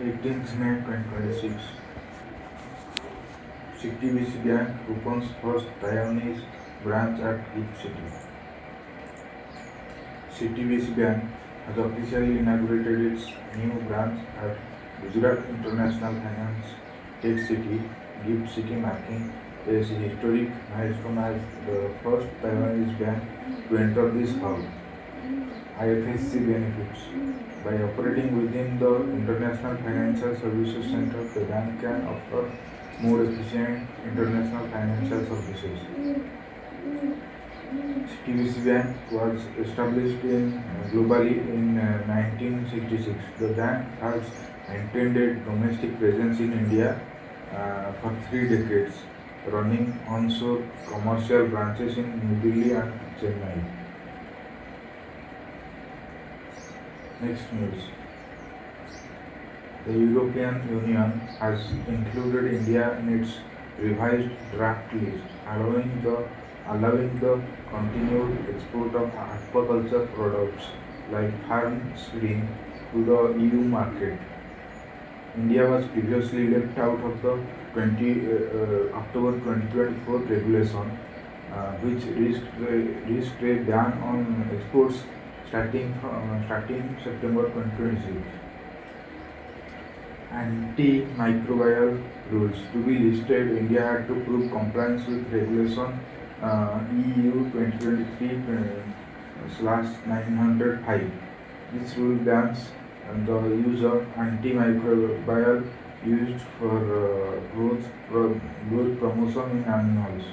18th May 2026, CTBC Bank opens first Taiwanese branch at GIFT City. CTBC Bank has officially inaugurated its new branch at Gujarat International Finance Tech City, GIFT City, marking a historic milestone as the first Taiwanese bank to enter this hub. IFSC benefits. By operating within the International Financial Services Center, the bank can offer more efficient international financial services. CTBC Bank was established globally in 1966. The bank has maintained a domestic presence in India for 3 decades, running onshore commercial branches in New Delhi and Chennai. Next news. The European Union has included India in its revised draft list, allowing the continued export of aquaculture products like farm seeding to the EU market. India was previously left out of the October 2024 regulation, which risked a ban on exports starting September 2026. Antimicrobial rules. To be listed, India had to prove compliance with regulation EU 2023/905. This rule bans the use of antimicrobial used for growth promotion in animals.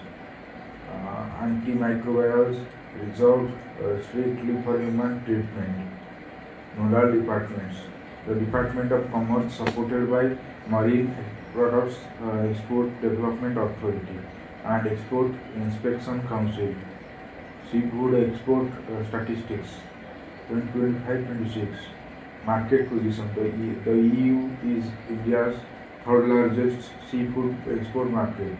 Antimicrobials reserved strictly for human treatment. Nodal departments. The Department of Commerce, supported by Marine Products Export Development Authority and Export Inspection Council. Seafood export statistics 2025-26. Market position. The EU is India's third largest seafood export market.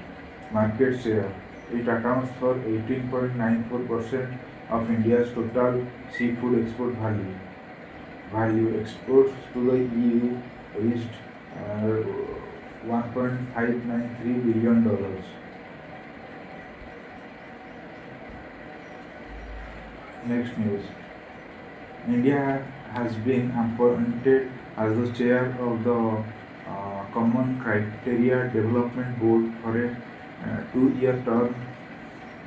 Market share. It accounts for 18.94% of India's total seafood export value. Exports to the EU reached $1.593 billion. Next news. India has been appointed as the chair of the Common Criteria Development Board for a 2-year term,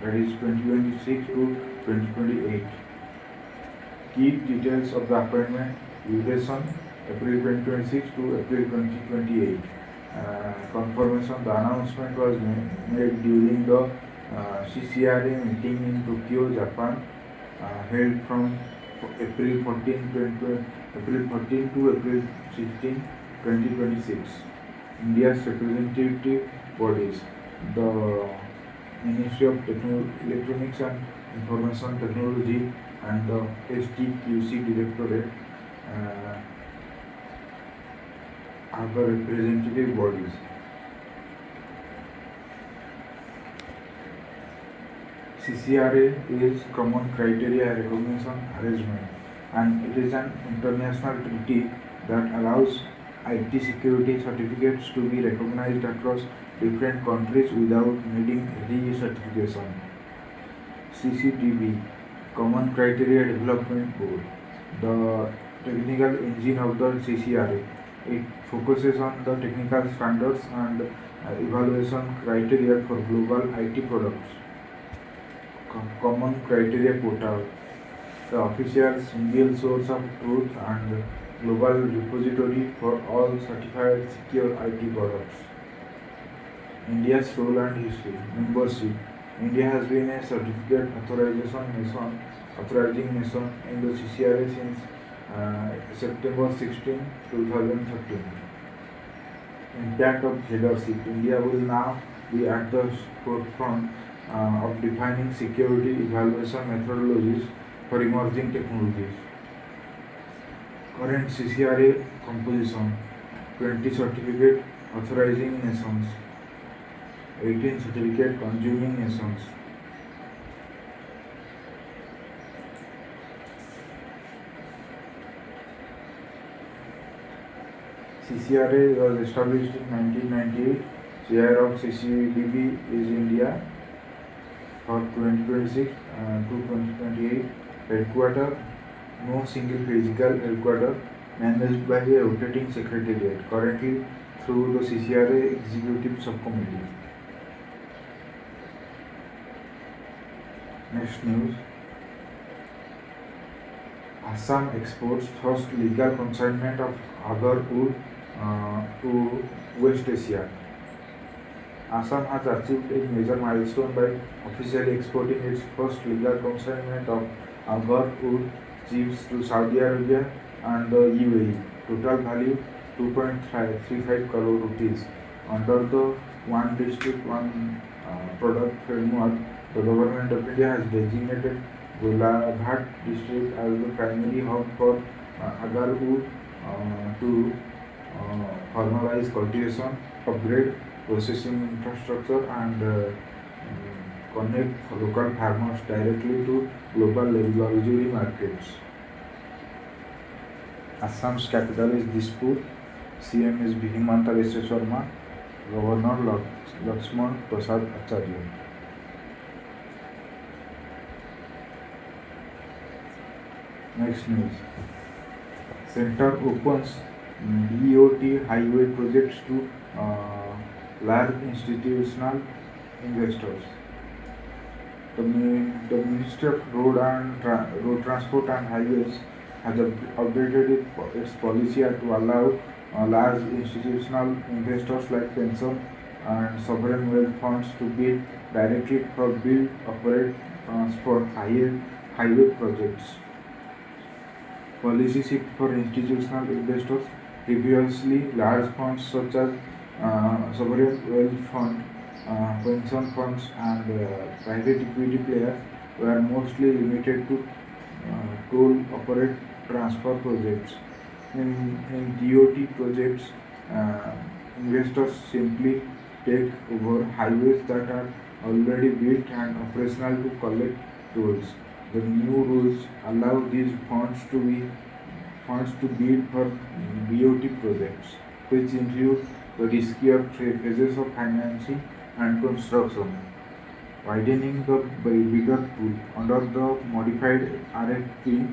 that is 2026 to 2028. Key details of the appointment: duration April 2026 to April 2028. Confirmation: the announcement was made during the CCRA meeting in Tokyo, Japan, held from April 14 to April 16, 2026. India's representative bodies: the Ministry of Electronics and Information Technology and the STQC Directorate are the representative bodies. CCRA is Common Criteria Recognition Arrangement, and it is an international treaty that allows IT security certificates to be recognized across different countries without needing recertification. CCTB, Common Criteria Development Board, the technical engine of the CCRA. It focuses on the technical standards and evaluation criteria for global IT products. Common Criteria Portal, the official single source of truth and global repository for all certified secure IT products. India's role and history. Membership. India has been a certificate authorizing nation in the CCRA since September 16, 2013. Impact of leadership. India will now be at the forefront of defining security evaluation methodologies for emerging technologies. Current CCRA composition: 20 certificate authorizing nations, 18 certificate consuming nations. CCRA was established in 1998. Chair of CCDB is India for 2026 to 2028. Headquarter, no single physical headquarter, managed by a rotating secretariat, currently through the CCRA Executive Subcommittee. Next news. Assam exports first legal consignment of agar wood to West Asia. Assam has achieved a major milestone by officially exporting its first legal consignment of agar wood chips to Saudi Arabia and the UAE. Total value 2.35 crore rupees. Under the One District One Product framework, the government of India has designated Golaghat district as the primary hub for agar wood to formalize cultivation, upgrade processing infrastructure, and connect local farmers directly to global luxury markets. Assam's capital is Dispur. CM is Himanta Biswa Sharma. Governor Lakshman Prasad Acharya. Next news. Center opens BOT highway projects to large institutional investors. The Ministry of Road Transport and Highways has updated its policy to allow large institutional investors like pension and sovereign wealth funds to bid directly for build, operate, transport highway projects. Policy shift for institutional investors. Previously, large funds such as sovereign wealth fund, pension funds, and private equity players were mostly limited to toll operate transfer projects. In DOT projects, investors simply take over highways that are already built and operational to collect tolls. The new rules allow these funds to bid for BOT projects, which include the riskier phases of financing and construction, widening the bidder pool. Under the modified RFP,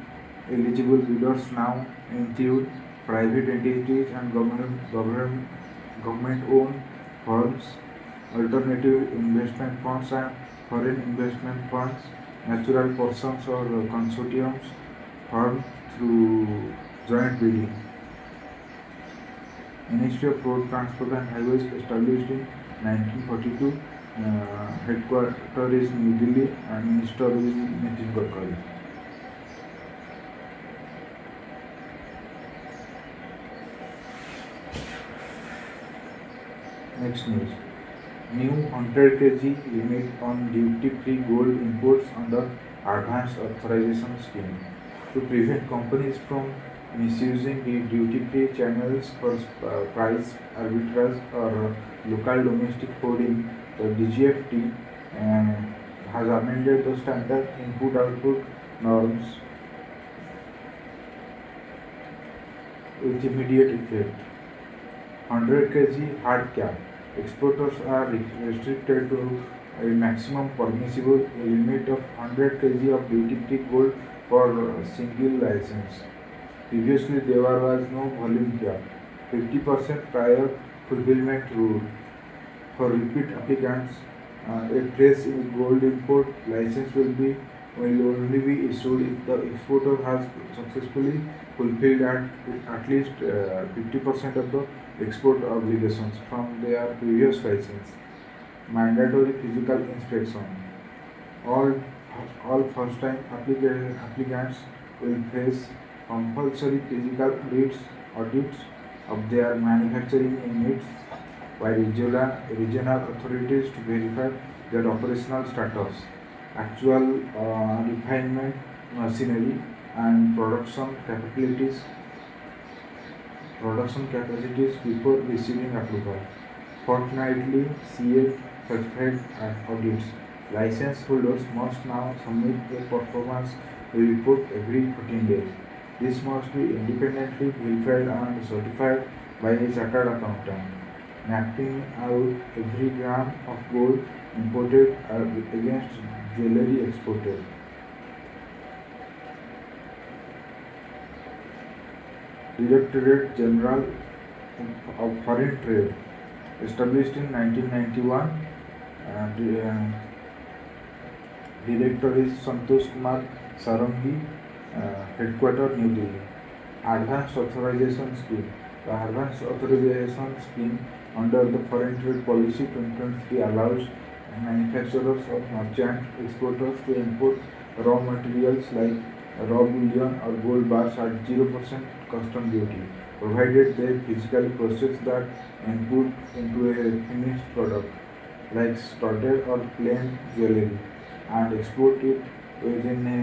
eligible bidders now include private entities and government-owned firms, alternative investment funds and foreign investment funds, natural persons or consortiums formed through joint bidding. Ministry of Road Transport and Highways established in 1942. Headquarter is New Delhi and Minister is Nitin Gadkari. Next news. New 100 kg limit on duty-free gold imports under Advanced Authorization Scheme. To prevent companies from misusing the duty-free channels for price arbitrage or local domestic hoarding, the DGFT has amended the standard input-output norms with immediate effect. 100 kg hard cap. Exporters are restricted to a maximum permissible limit of 100 kg of duty-free gold for a single license. Previously, there was no volume cap. 50% prior fulfillment rule. For repeat applicants, a fresh gold import license will only be issued if the exporter has successfully fulfilled at least 50% of the export obligations from their previous license. Mandatory physical inspection. All first-time applicants will face compulsory physical audits of their manufacturing units by regional authorities to verify their operational status, actual refinement machinery, and production capacities before receiving approval. Fortnightly CA certified audits. License holders must now submit a performance report every 14 days. This must be independently verified and certified by a chartered accountant, mapping out every gram of gold imported against jewelry exported. Directorate General of Foreign Trade, established in 1991, and Director is Santosh Kumar Sarangi, headquarter New Delhi. Advanced Authorization Scheme. The Advanced Authorization Scheme under the Foreign Trade Policy 2023 allows manufacturers or merchant exporters to import raw materials like raw bullion or gold bars at 0% custom duty, provided they physically process that input into a finished product like studded or plain jewelry and export it within a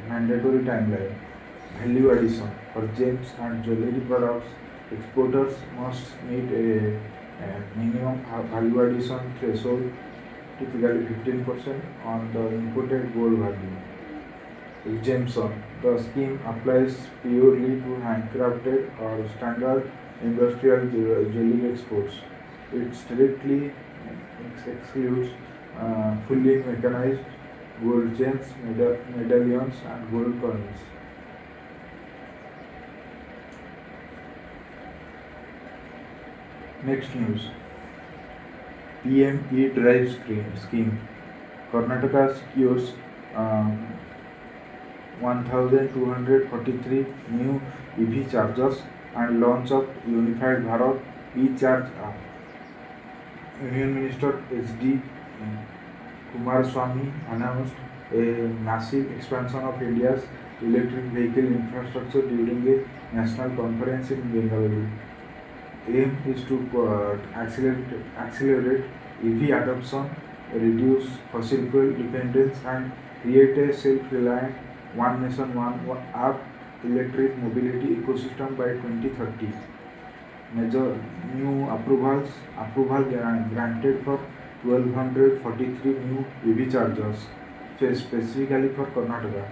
mandatory timeline. Value addition. For gems and jewelry products, exporters must meet a minimum value addition threshold, typically 15% on the imported gold value. Exemption. The scheme applies purely to handcrafted or standard industrial jewelry exports. It strictly excludes fully mechanized gold chains, medallions, and gold coins. Next news. PM E-Drive scheme. Karnataka secures 1,243 new EV chargers and launch of Unified Bharat e-Charge app. Union Minister S.D. Kumaraswamy announced a massive expansion of India's electric vehicle infrastructure during a national conference in Bengaluru. Aim is to accelerate EV adoption, reduce fossil fuel dependence, and create a self-reliant one nation one app electric mobility ecosystem by 2030. Major new approval granted for 1,243 new EV chargers, specifically for Karnataka.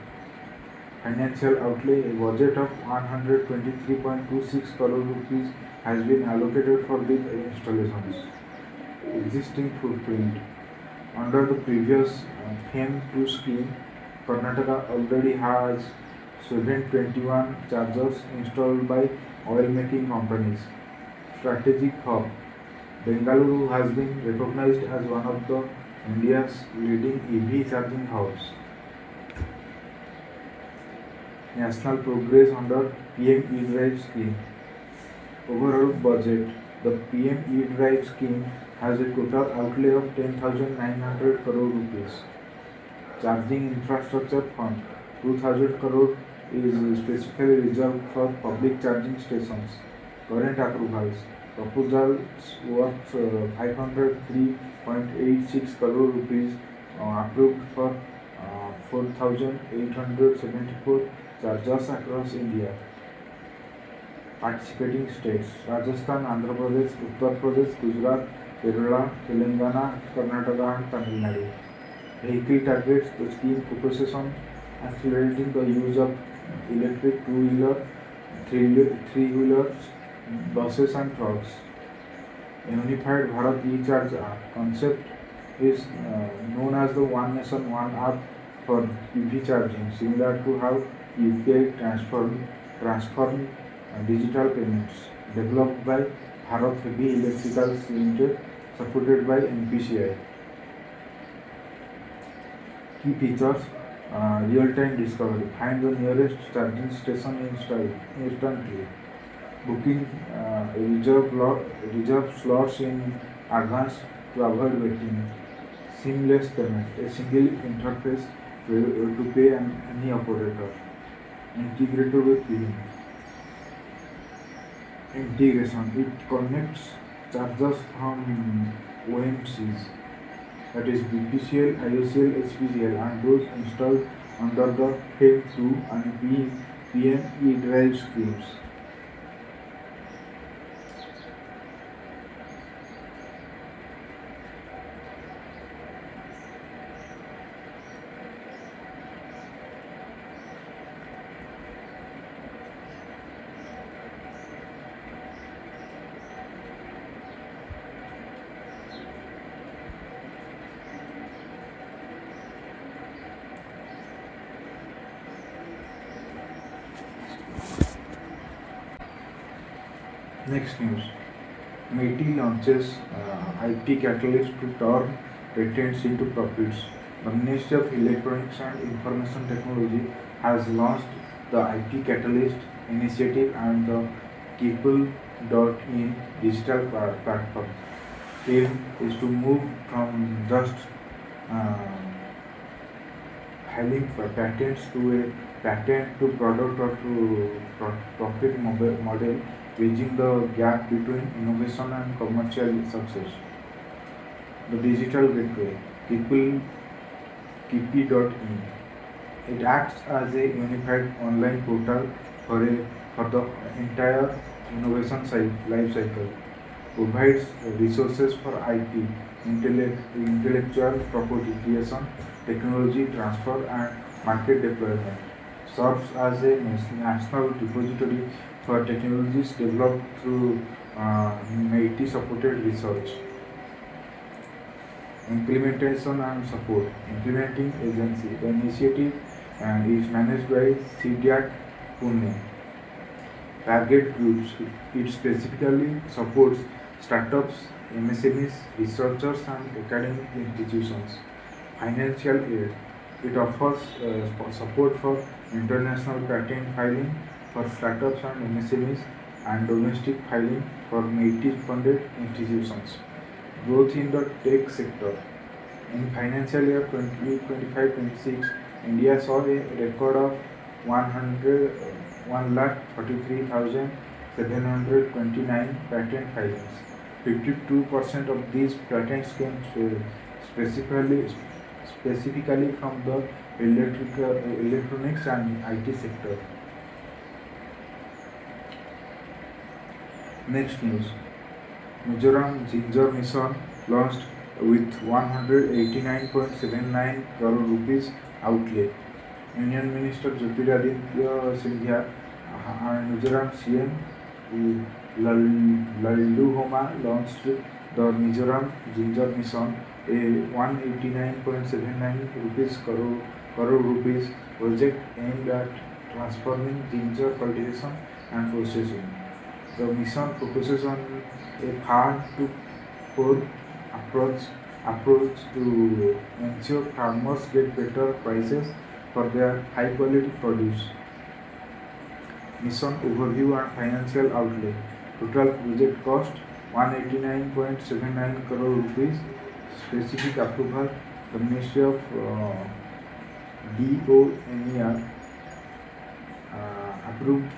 Financial outlay. A budget of 123.26 crore rupees has been allocated for these installations. Existing footprint. Under the previous FAME 2 scheme, Karnataka already has 721 chargers installed by oil making companies. Strategic hub. Bengaluru has been recognized as one of the India's leading EV charging hubs. National progress under PM E-Drive scheme. Overall budget. The PM E-Drive scheme has a total outlay of 10,900 crore rupees. Charging infrastructure fund. 2,000 crore is specifically reserved for public charging stations. Current approvals. Proposals worth 503.86 crore rupees approved for 4,874 chargers across India. Participating states: Rajasthan, Andhra Pradesh, Uttar Pradesh, Gujarat, Kerala, Telangana, Karnataka, and Tamil Nadu. Vehicle targets. The scheme focuses on accelerating the use of electric two-wheeler, three-wheelers, buses, and trucks. Unified Bharat e-Charge app concept is known as the One Nation One app for EV charging, similar to how UPI transform digital payments, developed by Bharat Heavy Electricals Limited, supported by NPCI. Key features: real-time discovery. Find the nearest charging station instantly. Booking reserve slots in advance to avoid waiting. Seamless payment. A single interface to pay any operator. Integrated with billing. Integration. It connects chargers from OMCs, that is BPCL, IOCL, HPCL, and those installed under the FAME 2 and PM E-Drive schemes. Next news. MIT launches IT Catalyst to turn patents into profits. The Ministry of Electronics and Information Technology has launched the IT Catalyst initiative and the Keeple.in digital platform. Aim is to move from just uh, having patents to a patent to product or to profit model, bridging the gap between innovation and commercial success. The digital gateway, Keeple, Keepy.in. It acts as a unified online portal for the entire innovation life cycle, provides resources for IP, intellectual property creation, technology transfer, and market deployment, serves as a national repository for technologies developed through MIT supported research. Implementation and support. Implementing agency. The initiative is managed by CDAC Pune. Target groups. It specifically supports startups, MSMEs, researchers, and academic institutions. Financial aid. It offers support for international patent filing for startups and MSMEs and domestic filing for MIT-funded institutions. Growth in the tech sector. In financial year 2025-26, India saw a record of 1,43,729 patent filings. 52% of these patents came specifically from the electronics and IT sector. Next news. Mizoram Ginger Mission launched with 189.79 crore rupees outlay. Union Minister Jyotiraditya Scindia and Mizoram CM Laldu Homa launched the Mizoram Ginger Mission, a 189.79 crore rupees project aimed at transforming ginger cultivation and processing. The mission focuses on a farm to fork approach to ensure farmers get better prices for their high quality produce. Mission overview and financial outlay. Total project cost 189.79 crore rupees. Specific approval. The Ministry of DONER approved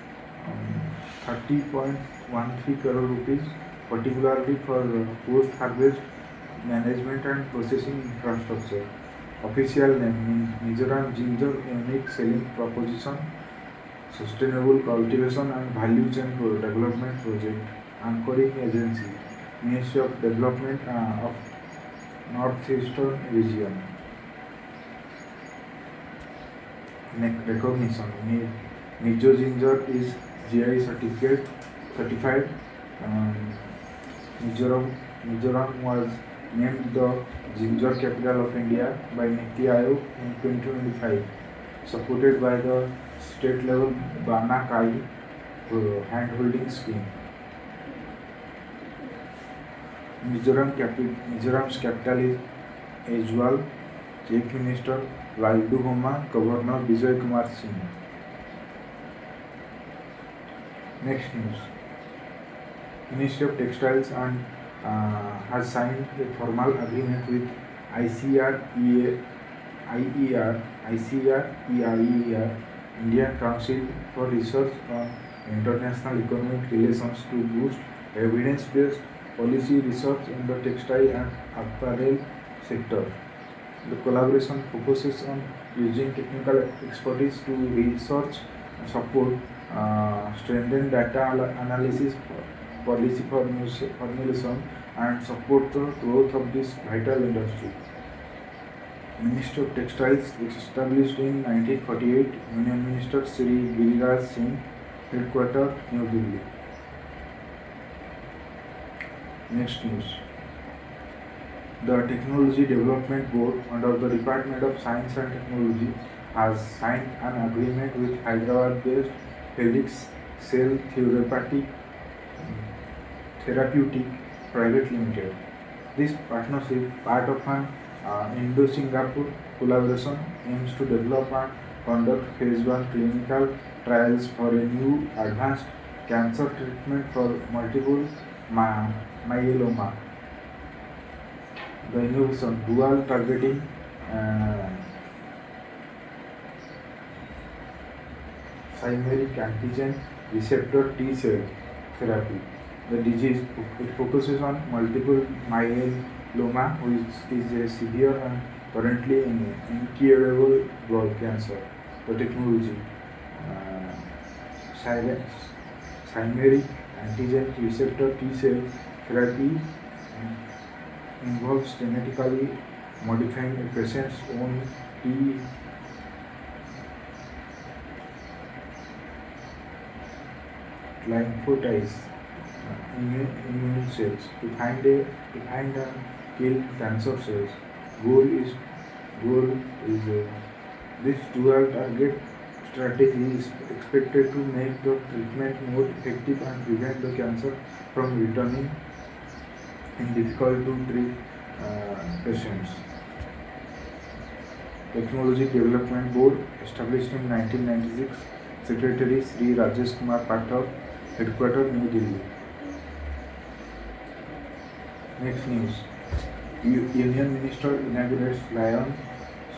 30.13 crore rupees, particularly for post-harvest management and processing infrastructure. Official name Mizoram Ginger Unique Selling Proposition, Sustainable Cultivation and Value Chain Development Project. Anchoring Agency, Ministry of Development of Northeastern Region. Recognition. Mizo Ginger is GI certified. Mizoram was named the Ginger Capital of India by Niti Aayog in 2025, supported by the state level Bana Kai hand-holding scheme. Mizoram's capital is Aizawl. Chief Minister Laldu Homa, Governor Vijay Kumar Singh. Next news. Ministry of Textiles and has signed a formal agreement with ICER, Indian Council for Research on International Economic Relations to boost evidence-based policy research in the textile and apparel sector. The collaboration focuses on using technical expertise to research, support, strengthen data analysis, policy formulation, and support the growth of this vital industry. Ministry of Textiles was established in 1948. Union Minister Sri Giriraj Singh, headquarters New Delhi. Next news. The Technology Development Board under the Department of Science and Technology has signed an agreement with Hyderabad-based Helix Cell Therapeutic Therapeutic Private Limited. This partnership, part of an Indo-Singapore collaboration, aims to develop and conduct phase 1 clinical trials for a new advanced cancer treatment for multiple myeloma. The innovation dual targeting uh, chimeric antigen receptor T cell therapy. The disease it focuses on multiple myeloma, which is a severe and currently incurable blood cancer. The technology uh, chimeric antigen receptor T cell therapy involves genetically modifying a patient's own T lymphocytes immune cells to find and kill cancer cells. Goal is this dual target strategy is expected to make the treatment more effective and prevent the cancer from returning in difficult to treat patients. Technology Development Board established in 1996. Secretary Sri Rajesh Kumar Pathak, headquarters New Delhi. Next news. Union Minister inaugurates Lion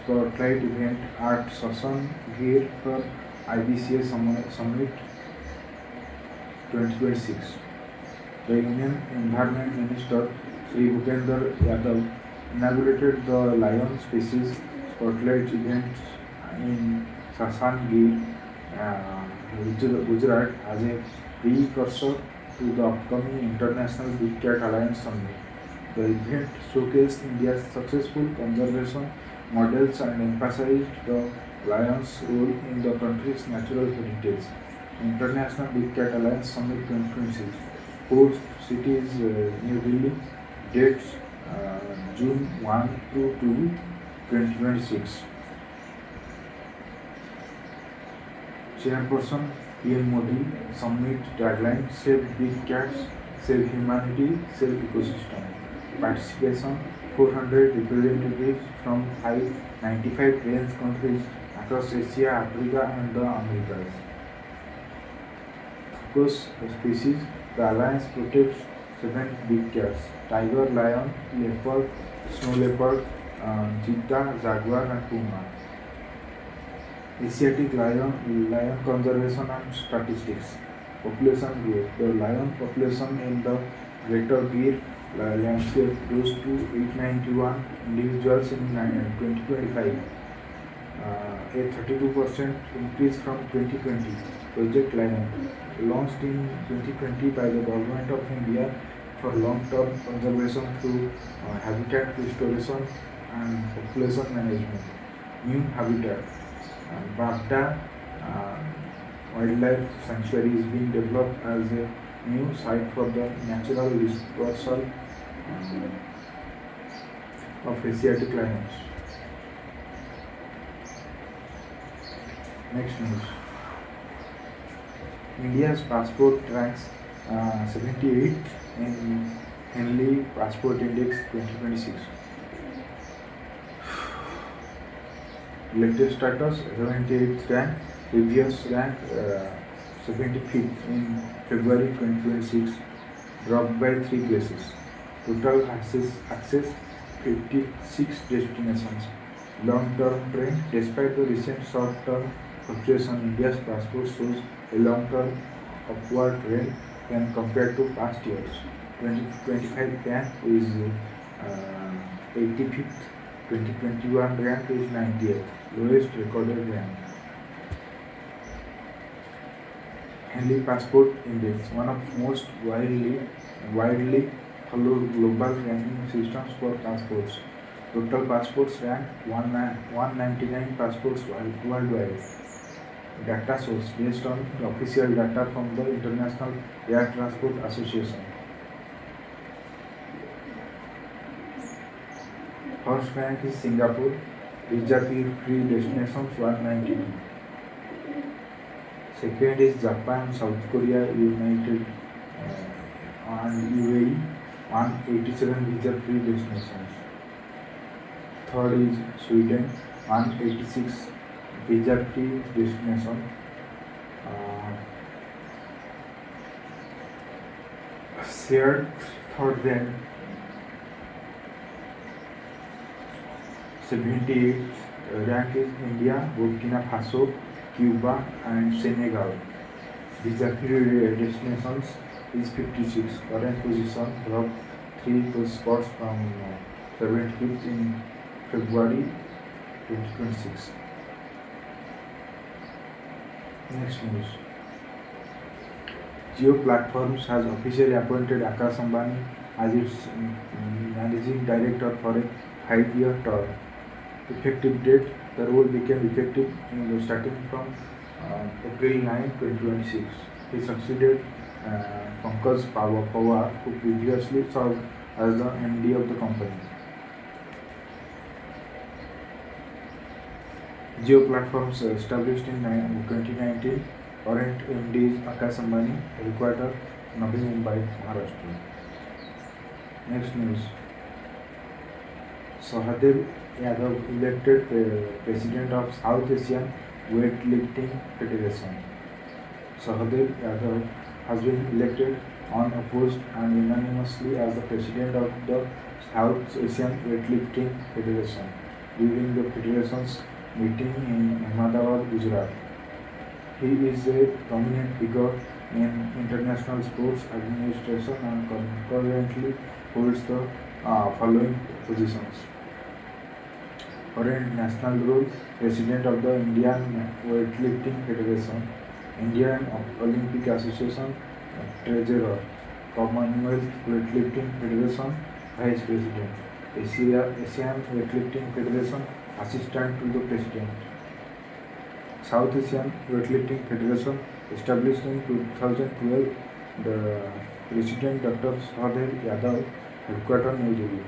Spotlight event at Sasan Gir for IBCA Summit 2026. The Union Environment Minister Sri Bhupender Yadav inaugurated the Lion Species Spotlight event in Sasan Gir, Gujarat as a precursor to the upcoming International Big Cat Alliance Summit. The event showcased India's successful conservation models and emphasized the lion's role in the country's natural heritage. International Big Cat Alliance Summit 2026. Host cities New Delhi. Dates June 1 to 2, 2026. Chairperson PM Modi Summit tagline: Save Big Cats, Save Humanity, Save Ecosystem. Participation 400 representatives from 95 range countries across Asia, Africa, and the Americas. Focus species: the Alliance protects 7 big cats: tiger, lion, leopard, snow leopard, cheetah, jaguar, and puma. Asiatic lion conservation and statistics. Population growth. The lion population in the Greater Gir landscape rose to 891 individuals in 2025, a 32% increase from 2020. Project Lion, launched in 2020 by the Government of India for long-term conservation through habitat restoration and population management. New habitat. Bagda Wildlife Sanctuary is being developed as a new site for the natural dispersal of Asiatic lions. Next news. India's passport ranks 78 in Henley Passport Index 2026. Latest status 78th rank, previous rank 75th in February 2026, dropped by 3 places. Total access 56 destinations. Long-term trend. Despite the recent short-term fluctuation, India's passport shows a long-term upward trend when compared to past years. 2025 rank is 85th. 2021 rank is 90th, lowest recorded rank. Henley Passport Index, one of most widely followed global ranking systems for passports. Total passports rank 199 passports worldwide. Data source based on official data from the International Air Transport Association. First rank is Singapore, visa-free destinations 192. Second is Japan, South Korea, United and UAE 187 visa-free destinations. Third is Sweden 186 visa-free destination. Shared third rank 78th rank is India, Burkina Faso, Cuba and Senegal. Visa-free destinations is 56. Current position dropped 3 spots from 75th in February 2026. Next news. Jio Platforms has officially appointed Akash Ambani as its managing director for a 5-year term. Effective date: the role became effective starting from April 9, 2026. He succeeded Pankaj Pawar, who previously served as the MD of the company. Jio Platforms established in 2019. Current MD is Akash Ambani, headquartered Navi Mumbai, Maharashtra. Next news. Sahadev Yadav elected president of South Asian Weightlifting Federation. Sahadev Yadav has been elected unopposed and unanimously as the president of the South Asian Weightlifting Federation during the federation's meeting in Ahmedabad, Gujarat. He is a prominent figure in international sports administration and concurrently holds the following positions. Current national role: President of the Indian Weightlifting Federation, Indian Olympic Association, Treasurer, Commonwealth Weightlifting Federation, Vice President, Asian Weightlifting Federation, Assistant to the President. South Asian Weightlifting Federation, established in 2012, the President Dr. Sahadev Yadav, headquartered New Delhi.